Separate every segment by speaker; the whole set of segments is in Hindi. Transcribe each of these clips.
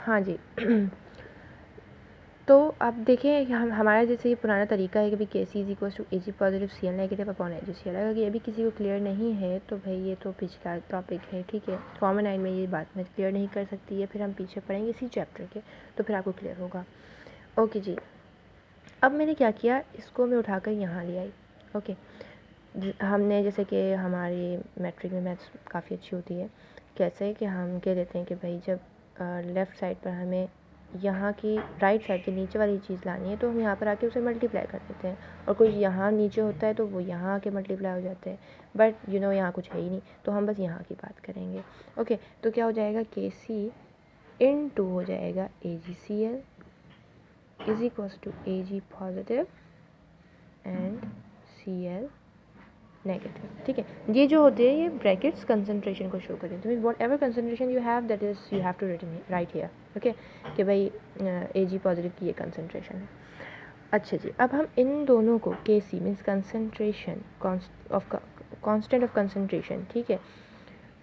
Speaker 1: हाँ जी। तो अब देखिए हमारा जैसे ये पुराना तरीका है कि भाई K C is equal to Ag positive Cl negative upon HCl। अगर ये भी किसी को क्लियर नहीं है तो भाई ये तो पिछला टॉपिक है, ठीक है। फॉर्म 9 में ये बात मैं क्लियर नहीं कर सकती है, फिर हम पीछे पढ़ेंगे इसी चैप्टर के, तो फिर आपको क्लियर होगा। ओके जी, अब मैंने क्या किया, इसको मैं उठाकर यहाँ ले आई। ओके, हमने जैसे कि हमारी मैट्रिक में मैथ्स काफ़ी अच्छी होती है, कैसे कि हम कह देते हैं कि भाई जब लेफ़्ट साइड पर हमें यहाँ की राइट साइड के नीचे वाली चीज़ लानी है तो हम यहाँ पर आके उसे मल्टीप्लाई कर देते हैं, और कुछ यहाँ नीचे होता है तो वो यहाँ आके मल्टीप्लाई हो जाते हैं, बट यहाँ कुछ है ही नहीं, तो हम बस यहाँ की बात करेंगे। ओके, तो क्या हो जाएगा, के सी इन टू हो जाएगा AgCl is equals to Ag positive and Cl negative, ठीक है। ये जो होते हैं ये ब्रैकेट्स कंसंट्रेशन को शो करें, तो mean whatever concentration you have that is you have to write here, okay, कि भाई Ag पॉजिटिव की ये कंसंट्रेशन है। अच्छा जी, अब हम इन दोनों को Kc means concentration constant of concentration, ठीक है,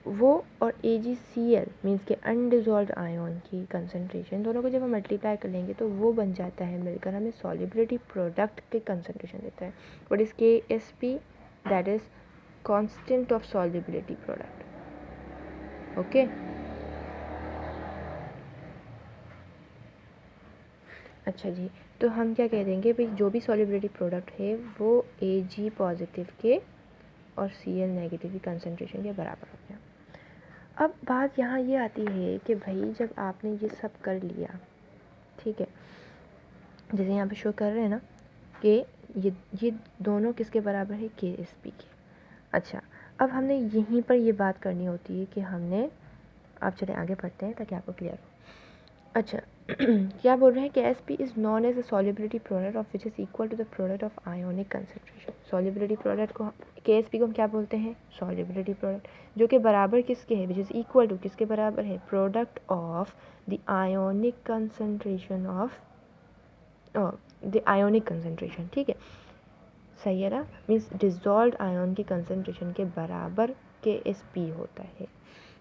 Speaker 1: वो और AgCl मीन्स के अनडिजॉल्व्ड आयन की कंसंट्रेशन, दोनों को जब हम मल्टीप्लाई कर लेंगे तो वो बन जाता है मिलकर हमें सॉल्युबिलिटी प्रोडक्ट के कंसंट्रेशन देता है। What is KSP, that is constant of solubility product. Okay, अच्छा जी, तो हम क्या कह देंगे भाई, जो भी सॉल्युबिलिटी प्रोडक्ट है वो Ag पॉजिटिव के और Cl नेगेटिव की कंसंट्रेशन के बराबर हो गया। अब बात यहाँ ये आती है कि भाई जब आपने ये सब कर लिया, ठीक है, जैसे यहाँ पे शो कर रहे हैं ना कि ये दोनों किसके बराबर है, KSP के। अच्छा, अब हमने यहीं पर ये बात करनी होती है कि हमने, आप चले आगे पढ़ते हैं ताकि आपको क्लियर हो। अच्छा, क्या बोल रहे हैं, KSP is known as a solubility product of which is equal to the product of ionic concentration. Solubility product को KSP को हम क्या बोलते हैं, सॉल्युबिलिटी प्रोडक्ट, जो कि बराबर किसके है, विच इज इक्वल टू किसके बराबर है, product of the ionic concentration of the ionic concentration, ठीक है, सही है ना, मीन्स डिजॉल्व आयन की कंसंट्रेशन के बराबर KSP होता है।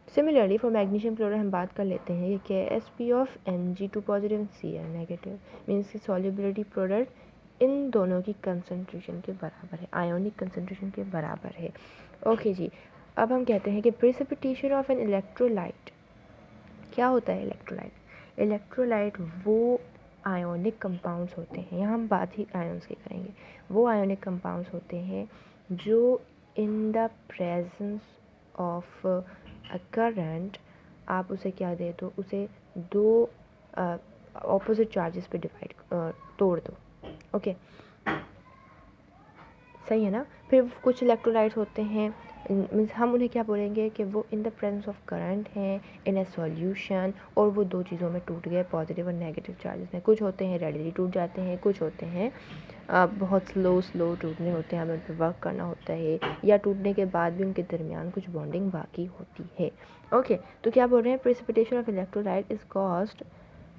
Speaker 1: सिमिलरली फॉर मैग्नीशियम क्लोराइड हम बात कर लेते हैं कि KSP of Mg2 positive and Cl negative means की सॉल्युबिलिटी प्रोडक्ट इन दोनों की कंसंट्रेशन के बराबर है, आयोनिक कंसंट्रेशन के बराबर है। ओके जी, अब हम कहते हैं कि प्रेसिपिटेशन ऑफ एन इलेक्ट्रोलाइट, क्या होता है इलेक्ट्रोलाइट, इलेक्ट्रोलाइट वो आयोनिक कंपाउंड्स होते हैं, यहाँ हम बात ही आयन्स की करेंगे, वो आयोनिक कंपाउंड्स होते हैं जो in the presence of a current, आप उसे क्या दे दो, उसे दो ऑपोजिट चार्जेस पे डिवाइड तोड़ दो। ओके, सही है ना। फिर कुछ इलेक्ट्रोलाइट्स होते हैं, मीन्स हम उन्हें क्या बोलेंगे कि वो in the presence of current हैं इन ए सॉल्यूशन, और वो दो चीज़ों में टूट गए, पॉजिटिव और नेगेटिव चार्जेस में। कुछ होते हैं रेडिली टूट जाते हैं, कुछ होते हैं बहुत स्लो टूटने होते हैं, हमें उन पर वर्क करना होता है, या टूटने के बाद भी उनके दरमियान कुछ बॉन्डिंग बाकी होती है। ओके, तो क्या बोल रहे हैं, precipitation of electrolyte is caused,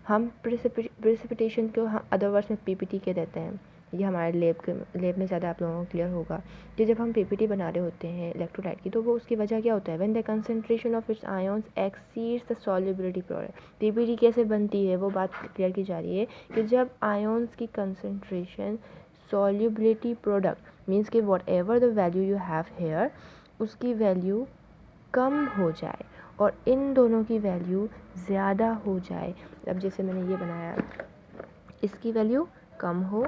Speaker 1: हम प्रेसिपिटेशन को अदर वर्ड्स में PPT कह देते हैं, ये हमारे लेब में ज़्यादा आप लोगों को क्लियर होगा कि जब हम PPT बना रहे होते हैं इलेक्ट्रोलाइट की, तो वो उसकी वजह क्या होता है, when the concentration of its ions exceeds the solubility product. PPT कैसे बनती है वो बात क्लियर की जा रही है कि जब आयंस की कंसंट्रेशन सॉल्युबिलिटी प्रोडक्ट मीन्स कि whatever the value you have here, उसकी वैल्यू कम हो जाए और इन दोनों की वैल्यू ज़्यादा हो जाए। अब जैसे मैंने ये बनाया, इसकी वैल्यू कम हो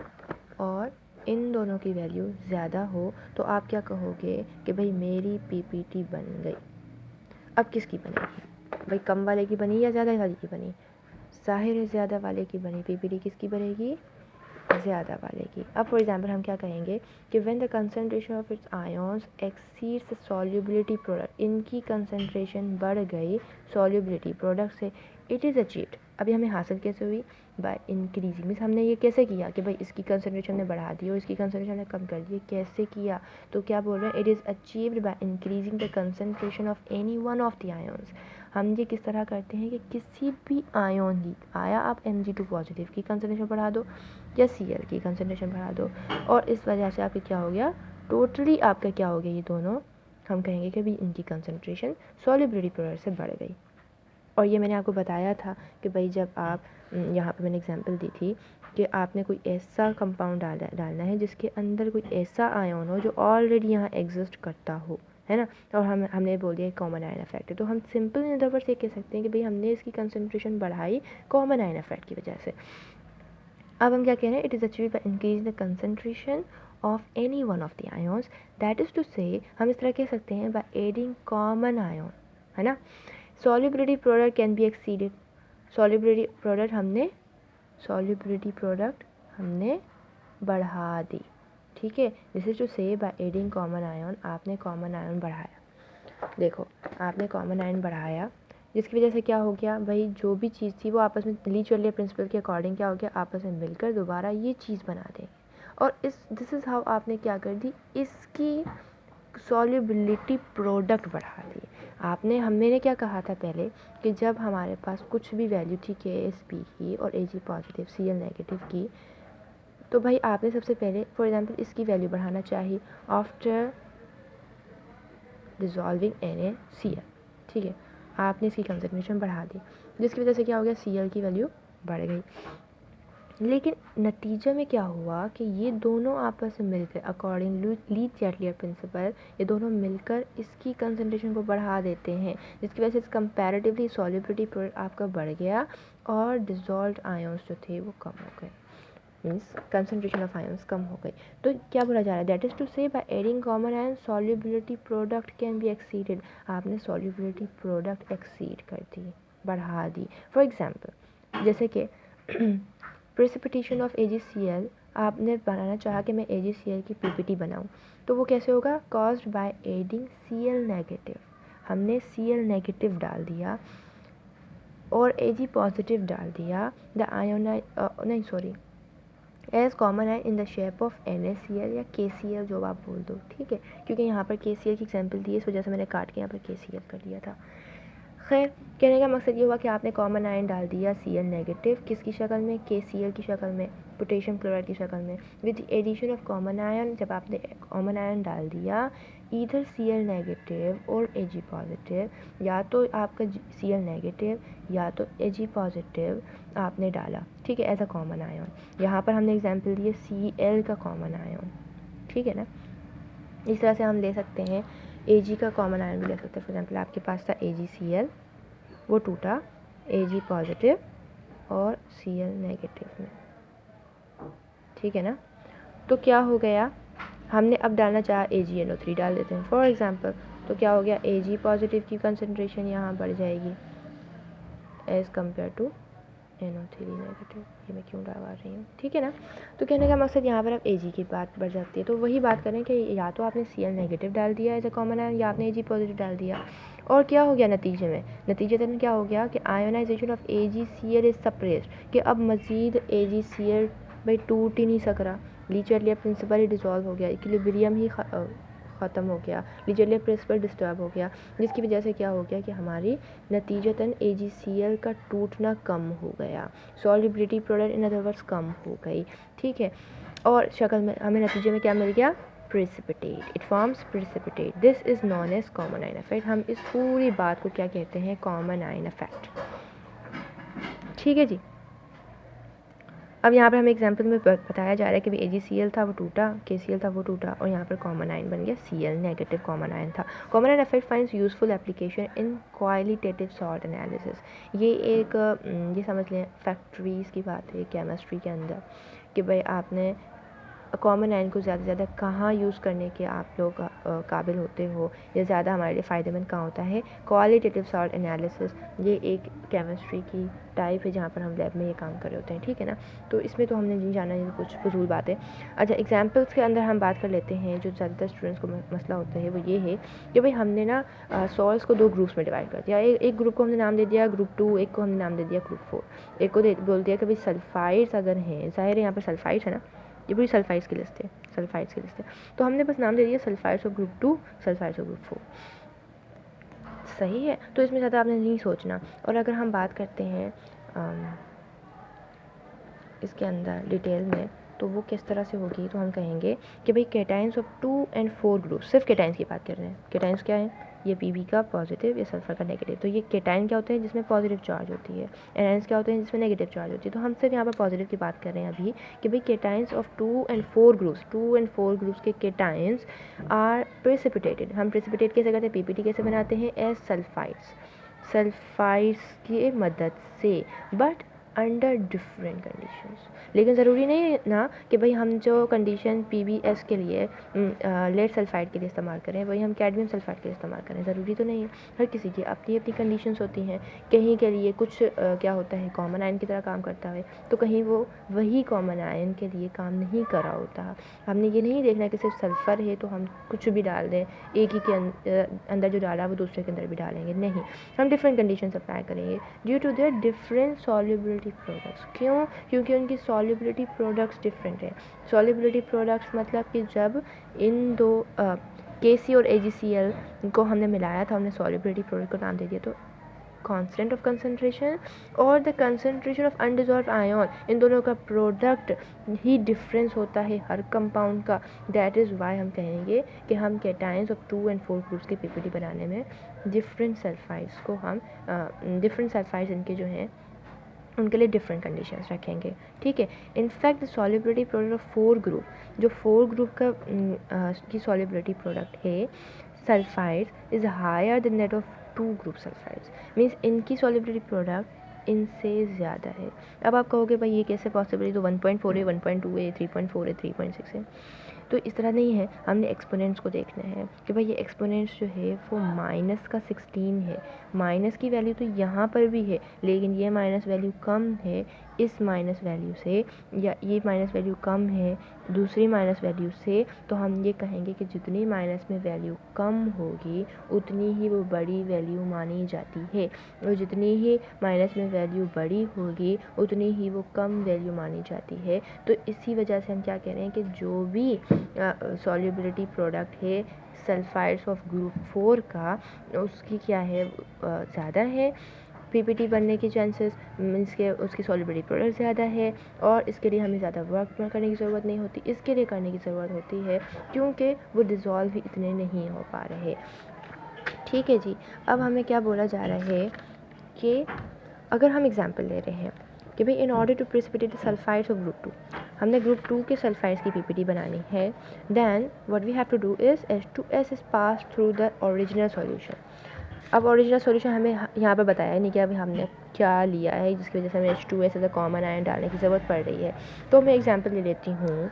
Speaker 1: और इन दोनों की वैल्यू ज़्यादा हो, तो आप क्या कहोगे कि भाई मेरी PPT बन गई। अब किसकी बनेगी, भाई कम वाले की बनी या ज़्यादा वाले की बनी, जाहिर है ज़्यादा वाले की बनी। PPT किसकी बनेगी, ज़्यादा वाले की। अब फॉर एग्जांपल हम क्या कहेंगे कि when the concentration of its ions exceeds solubility product, इनकी कंसंट्रेशन बढ़ गई सॉल्युबिलिटी प्रोडक्ट से, इट इज़ अचीव्ड। अभी हमें हासिल कैसे हुई, बाय इंक्रीजिंग, मीन्स हमने ये कैसे किया कि भाई इसकी कंसंट्रेशन ने बढ़ा दी और इसकी कंसंट्रेशन ने कम कर दी, कैसे किया, तो क्या बोल रहे हैं, it is achieved by increasing the concentration of any one of the ions. हम ये किस तरह करते हैं कि किसी भी आयन की, आया आप Mg2 पॉजिटिव की कंसंट्रेशन बढ़ा दो या Cl की कंसंट्रेशन बढ़ा दो, और इस वजह से आपके क्या हो गया, टोटली आपका क्या हो गया, ये दोनों हम कहेंगे कि भी इनकी कंसंट्रेशन सॉल्युबिलिटी प्रोडक्ट से बढ़ गई। और ये मैंने आपको बताया था कि भाई जब आप यहाँ पे मैंने एग्जांपल दी थी कि आपने कोई ऐसा कंपाउंड डालना है जिसके अंदर कोई ऐसा आयन हो जो ऑलरेडी यहाँ एग्जिस्ट करता हो, है ना। और हमने बोल दिया कॉमन आयन इफेक्ट है, तो हम सिंपल इन अदर वर्ड्स ये कह सकते हैं कि भाई हमने इसकी कंसनट्रेशन बढ़ाई कॉमन आयन इफेक्ट की वजह से। अब हम क्या कह रहे हैं, it is achieve by increase the concentration of any one of the ions, that is to say हम इस तरह कह सकते हैं बाय एडिंग कॉमन आयन, है ना। Solubility product can be exceeded, solubility product हमने बढ़ा दी, ठीक है। दिस इज टू से बाय एडिंग कॉमन आयन, आपने कॉमन आयन बढ़ाया। देखो आपने कॉमन आयन बढ़ाया जिसकी वजह से क्या हो गया भाई, जो भी चीज़ थी वो आपस में लीचर्लियर प्रिंसिपल के अकॉर्डिंग क्या हो गया, आपस में मिलकर दोबारा ये चीज़ बना देंगे। और दिस इज़ हाउ आपने क्या कर दी, इसकी सॉल्युबिलिटी प्रोडक्ट बढ़ा दी आपने। हमने क्या कहा था पहले कि जब हमारे पास कुछ भी वैल्यू थी KSP की और Ag पॉजिटिव Cl नेगेटिव की, तो भाई आपने सबसे पहले फॉर एग्जांपल इसकी वैल्यू बढ़ाना चाहिए आफ्टर डिज़ोल्विंग NaCl, ठीक है। आपने इसकी कंसंट्रेशन बढ़ा दी जिसकी वजह से क्या हो गया, Cl की वैल्यू बढ़ गई। लेकिन नतीजे में क्या हुआ कि ये दोनों आपस में मिलकर अकॉर्डिंग लीच-चैटलियर प्रिंसिपल ये दोनों मिलकर इसकी कंसंट्रेशन को बढ़ा देते हैं, जिसकी वजह से कंपैरेटिवली सॉल्युबिलिटी प्रोडक्ट आपका बढ़ गया और डिसॉल्व्ड आयंस जो थे वो कम हो गए, मीन्स कंसंट्रेशन ऑफ आयंस कम हो गई। तो क्या बोला जा रहा है, दैट इज़ टू से by adding common ion solubility product can be exceeded, आपने सॉल्युबिलिटी प्रोडक्ट एक्सीड कर दी, बढ़ा दी। फॉर एग्जांपल जैसे कि प्रेसिपिटेशन ऑफ AgCl, आपने बनाना चाहा कि मैं AgCl की PPT बनाऊं, तो वो कैसे होगा, caused by adding Cl negative, हमने Cl नेगेटिव डाल दिया और Ag पॉजिटिव डाल दिया, द आयोन नहीं सॉरी एज कॉमन है in the shape of NaCl या KCl जो आप बोल दो, ठीक है। क्योंकि यहाँ पर KCl की एग्जाम्पल दी है इस वजह से मैंने काट के यहाँ पर KCl कर दिया था। खैर कहने का मकसद ये हुआ कि आपने कॉमन आयन डाल दिया Cl नेगेटिव किसकी शक्ल में, KCl की शक्ल में, पोटेशियम क्लोराइड की शक्ल में। With addition of common ion, जब आपने कॉमन आयन डाल दिया ईदर Cl नेगेटिव और Ag पॉजिटिव, या तो आपका Cl नेगेटिव या तो Ag पॉजिटिव आपने डाला, ठीक है, एज अ कॉमन आयन। यहाँ पर हमने एग्जांपल दिए Cl का कॉमन आयन, ठीक है ना। इस तरह से हम ले सकते हैं Ag का कॉमन आयन भी ले सकते हैं। फॉर एग्जांपल आपके पास था AgCl, वो टूटा Ag पॉजिटिव और Cl नेगेटिव में, ठीक है ना। तो क्या हो गया, हमने अब डालना चाहा AgNO3 डाल देते हैं फॉर एग्जांपल, तो क्या हो गया, Ag पॉजिटिव की कंसंट्रेशन यहाँ बढ़ जाएगी as compare to NO3 negative. ये मैं क्यों डालवा रही हूँ, ठीक है ना। तो कहने का मकसद यहाँ पर अब Ag की बात बढ़ जाती है। तो वही बात करें कि या तो आपने Cl नेगेटिव डाल दिया एज अ कॉमन आयन या आपने Ag पॉजिटिव डाल दिया, और क्या हो गया नतीजे में, नतीजतन क्या हो गया कि ionisation of AgCl is suppressed, कि अब मज़ीद AgCl भाई टूट ही नहीं सक रहा, लीचर्लियर प्रिंसिपल ही डिसॉल्व हो गया, इक्विलिब्रियम ही ख़त्म हो गया, लीचर्लियर प्रिंसिपल डिस्टर्ब हो गया, जिसकी वजह से क्या हो गया कि हमारी नतीजतन AgCl का टूटना कम हो गया, solubility product in other words कम हो गई, ठीक है। और शक्ल में हमें नतीजे में क्या मिल गया, precipitate, it forms precipitate, this is known as common ion effect। हम इस पूरी बात को क्या कहते हैं, common ion effect, ठीक है जी। अब यहाँ पर हमें एग्जांपल में बताया जा रहा है कि AgCl था वो टूटा, KCl था वो टूटा, और यहाँ पर कॉमन आयन बन गया Cl नेगेटिव कॉमन आयन था। Common ion effect finds useful application in qualitative salt analysis. ये एक ये समझ लें फैक्ट्रीज़ की बात है केमिस्ट्री के अंदर कि भाई आपने कॉमन आयन को ज़्यादा से ज़्यादा कहाँ यूज़ करने के आप लोग काबिल होते हो, या ज़्यादा हमारे लिए फ़ायदेमंद कहाँ होता है, क्वालिटेटिव सॉल्ट एनालिसिस। ये एक केमिस्ट्री की टाइप है जहाँ पर हम लैब में ये काम कर रहे होते हैं, ठीक है ना। तो इसमें तो हमने नहीं जाना, ये कुछ फजूल बात है। अच्छा एग्जाम्पल्स के अंदर हम बात कर लेते हैं, जो ज़्यादातर स्टूडेंट्स को मसला होता है वो ये है कि भाई हमने ना सॉल्ट्स को दो ग्रुप्स में डिवाइड कर दिया, एक ग्रुप को हमने नाम दे दिया ग्रुप 2, एक को हमने नाम दे दिया ग्रुप 4। एक को बोल दिया कि भाई सल्फाइड्स अगर हैं, ज़ाहिर है यहाँ पर सल्फाइड्स है ना, ये पूरी सल्फाइड्स की लिस्ट है, सल्फाइड्स की लिस्ट है, तो हमने बस नाम दे दिया sulphides of group 2, sulphides of group 4, सही है। तो इसमें ज़्यादा आपने नहीं सोचना। और अगर हम बात करते हैं इसके अंदर डिटेल में, तो वो किस तरह से होगी, तो हम कहेंगे कि भाई कैटाइंस ऑफ 2 and 4 ग्रुप, सिर्फ कैटाइंस की बात कर रहे हैं, कैटाइंस क्या है, ये Pb का पॉजिटिव, ये सल्फर का नेगेटिव। तो ये केटाइन क्या होते हैं जिसमें पॉजिटिव चार्ज होती है, एनायंस क्या होते हैं जिसमें नेगेटिव चार्ज होती है। तो हम सिर्फ यहाँ पर पॉजिटिव की बात कर रहे हैं अभी कि भाई केटाइंस ऑफ 2 and 4 ग्रुप्स के केटाइंस आर प्रेसिपिटेटेड। हम प्रेसिपिटेट कैसे करते हैं, पीपीटी कैसे बनाते हैं, एज सल्फाइड्स की मदद से, बट अंडर डिफरेंट कंडीशंस। लेकिन ज़रूरी नहीं है ना कि भाई हम जो कंडीशन PbS के लिए लेड सल्फाइड के लिए इस्तेमाल करें वही हम कैडमियम सल्फाइड के लिए इस्तेमाल करें, ज़रूरी तो नहीं है। हर किसी की अपनी अपनी कंडीशंस होती हैं। कहीं के लिए कुछ क्या होता है कॉमन आयन की तरह काम करता है, तो कहीं वो वही कॉमन आयन के लिए काम नहीं कर रहा होता। हमने ये नहीं देखना कि सिर्फ सल्फ़र है तो हम कुछ भी डाल दें, एक ही के अंदर जो डाला वो दूसरे के अंदर भी डालेंगे, नहीं। हम डिफरेंट कंडीशंस अप्लाई करेंगे due to their different solubility products. क्यों? क्योंकि उनकी सॉल्युबिलिटी प्रोडक्ट्स डिफरेंट है। सॉल्युबिलिटी प्रोडक्ट्स मतलब कि जब इन दो KC और AgCl को हमने मिलाया था, हमने सॉल्युबिलिटी प्रोडक्ट को नाम दे दिया, तो कांस्टेंट ऑफ कंसंट्रेशन और द कंसंट्रेशन ऑफ अनडिजॉल्व्ड आयन, इन दोनों का प्रोडक्ट ही डिफरेंस होता है हर कंपाउंड का। दैट इज़ वाई हम कहेंगे कि हम केटाइंस ऑफ 2 and 4 ग्रुप्स के PPT बनाने में डिफरेंट सल्फाइड्स को हम डिफरेंट सल्फाइड्स इनके जो हैं उनके लिए डिफरेंट कंडीशंस रखेंगे, ठीक है। In fact solubility product of 4 group, जो 4 ग्रुप का की सॉल्युबिलिटी प्रोडक्ट है sulphides is higher than that of 2 group sulphides. Means इनकी सॉल्युबिलिटी प्रोडक्ट इनसे ज़्यादा है। अब आप कहोगे भाई ये कैसे पॉसिबल है, तो 1.4 है, 1.2 है, 3.4 है, 3.6 है। तो इस तरह नहीं है, हमने एक्सपोनेंट्स को देखना है कि भाई ये एक्सपोनेंट्स जो है वो माइनस का 16 है। माइनस की वैल्यू तो यहाँ पर भी है, लेकिन ये माइनस वैल्यू कम है इस माइनस वैल्यू से, या ये माइनस वैल्यू कम है दूसरी माइनस वैल्यू से। तो हम ये कहेंगे कि जितनी माइनस में वैल्यू कम होगी उतनी ही वो बड़ी वैल्यू मानी जाती है, और जितनी ही माइनस में वैल्यू बड़ी होगी उतनी ही वो कम वैल्यू मानी जाती है। तो इसी वजह से हम क्या कह रहे हैं कि जो भी सॉल्युबिलिटी प्रोडक्ट है सल्फाइड्स ऑफ ग्रुप 4 का, उसकी क्या है ज़्यादा है PPT बनने की चांसेस, मीन्स के उसकी सॉल्युबिलिटी प्रोडक्ट ज़्यादा है, और इसके लिए हमें ज़्यादा वर्क करने की ज़रूरत नहीं होती। इसके लिए करने की ज़रूरत होती है क्योंकि वो डिज़ोल्व ही इतने नहीं हो पा रहे, ठीक है जी। अब हमें क्या बोला जा रहा है कि अगर हम एग्जांपल ले रहे हैं कि भाई in order to precipitate the sulphides of group 2, हमने ग्रुप 2 के सल्फाइड्स की PPT बनानी है, then what we have to do is H2S is pass through the original solution. अब ओरिजिनल सॉल्यूशन हमें यहाँ पर बताया नहीं कि अभी हमने क्या लिया है जिसकी वजह से हमें H2S as a common ion डालने की ज़रूरत पड़ रही है। तो मैं एग्जांपल ले लेती हूँ